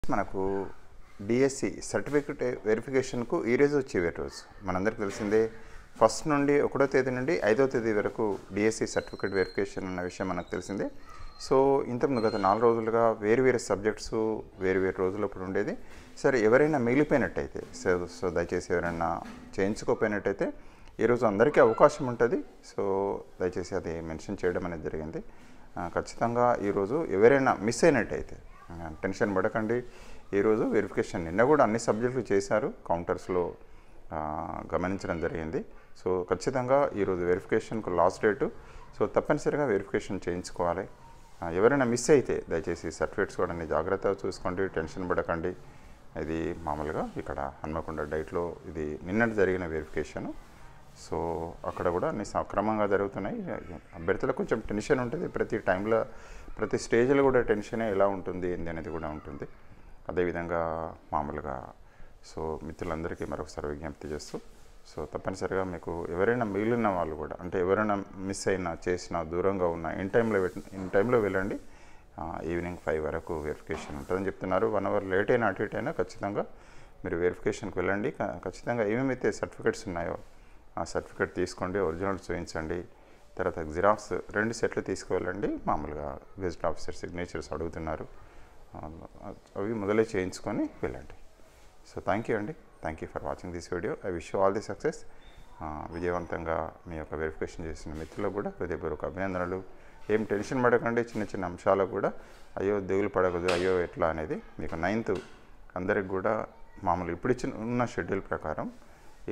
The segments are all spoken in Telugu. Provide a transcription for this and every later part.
మనకు డిఎస్సి సర్టిఫికేట్ వెరిఫికేషన్కు ఈ రోజు వచ్చే రోజు మనందరికీ తెలిసిందే. ఫస్ట్ నుండి 1వ తేదీ నుండి 5వ తేదీ వరకు డిఎస్సి సర్టిఫికేట్ వెరిఫికేషన్ అన్న విషయం మనకు తెలిసిందే. సో ఇంతకుముందు గత 4 రోజులుగా వేరు సబ్జెక్ట్స్ వేరు రోజులప్పుడు ఉండేది. సరే, ఎవరైనా మిగిలిపోయినట్టయితే సో దయచేసి ఎవరైనా చేయించుకోపోయినట్టయితే ఈరోజు అందరికీ అవకాశం ఉంటుంది. సో దయచేసి అది మెన్షన్ చేయడం అనేది జరిగింది. ఖచ్చితంగా ఈరోజు ఎవరైనా మిస్ అయినట్టయితే టెన్షన్ పడకండి. ఈరోజు వెరిఫికేషన్ నిన్న కూడా అన్ని సబ్జెక్టులు చేశారు, కౌంటర్స్లో గమనించడం జరిగింది. సో ఖచ్చితంగా ఈరోజు వెరిఫికేషన్కు లాస్ట్ డేటు. సో తప్పనిసరిగా వెరిఫికేషన్ చేయించుకోవాలి. ఎవరైనా మిస్ అయితే దయచేసి సర్టిఫికేట్స్ కూడా జాగ్రత్తగా చూసుకోండి, టెన్షన్ పడకండి. ఇది మామూలుగా ఇక్కడ హన్మకొండ డైట్లో ఇది నిన్నటి జరిగిన వెరిఫికేషను. సో అక్కడ కూడా అన్ని సక్రమంగా జరుగుతున్నాయి. అభ్యర్థులకు కొంచెం టెన్షన్ ఉంటుంది, ప్రతి టైంలో ప్రతి స్టేజ్లో కూడా టెన్షనే ఎలా ఉంటుంది ఏంది అనేది కూడా ఉంటుంది. అదేవిధంగా మామూలుగా సో మిత్రులందరికీ మరొకసారి విజ్ఞప్తి చేస్తూ, సో తప్పనిసరిగా మీకు ఎవరైనా మిగిలిన వాళ్ళు కూడా, అంటే ఎవరైనా మిస్ అయినా చేసినా దూరంగా ఉన్న ఇన్ టైంలో వెళ్ళండి. ఈవినింగ్ 5 వరకు వెరిఫికేషన్ ఉంటుందని చెప్తున్నారు. 1 అవర్ లేట్ అయినా అటు ఇటు అయినా ఖచ్చితంగా మీరు వెరిఫికేషన్కి వెళ్ళండి. ఖచ్చితంగా ఏమేమైతే సర్టిఫికేట్స్ ఉన్నాయో ఆ సర్టిఫికేట్ తీసుకోండి, ఒరిజినల్ చూపించండి. తర్వాత జిరాక్స్ 2 సెట్లు తీసుకువెళ్ళండి. మామూలుగా గెజిట్ ఆఫీసర్ సిగ్నేచర్స్ అడుగుతున్నారు, అవి మొదలే చేయించుకొని వెళ్ళండి. సో థ్యాంక్ యూ అండి. Thank you for watching this video. I wish you all the success. విజయవంతంగా మీ యొక్క వెరిఫికేషన్ చేసిన మిత్రులకు కూడా హృదయపూర్వక అభినందనలు. ఏం టెన్షన్ పడకండి, చిన్న అంశాలకు కూడా అయ్యో దిగులు పడకూడదు, అయ్యో ఎట్లా అనేది. మీకు 9th అందరికి కూడా మామూలు ఇప్పుడు ఉన్న షెడ్యూల్ ప్రకారం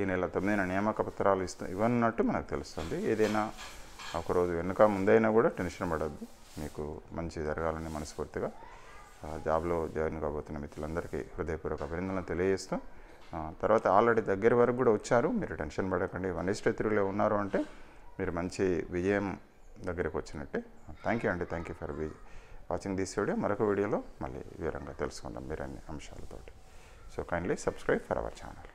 ఈ నెల 9న నియామక పత్రాలు ఇవ్వనున్నట్టు మనకు తెలుస్తుంది. ఏదైనా ఒకరోజు వెనుక ముందైనా కూడా టెన్షన్ పడద్దు. మీకు మంచి జరగాలని మనస్ఫూర్తిగా జాబ్లో జాయిన్ కాబోతున్న మిత్రులందరికీ హృదయపూర్వక అభినందనలు తెలియజేస్తూ, తర్వాత ఆల్రెడీ దగ్గర వరకు కూడా వచ్చారు, మీరు టెన్షన్ పడకండి. 1:3లో ఉన్నారు అంటే మీరు మంచి విజయం దగ్గరకు వచ్చినట్టే. థ్యాంక్ యూ అండి. Thank you for watching this video. మరొక వీడియోలో మళ్ళీ వివరంగా తెలుసుకుందాం మీరు అన్ని అంశాలతోటి. So kindly subscribe for our channel.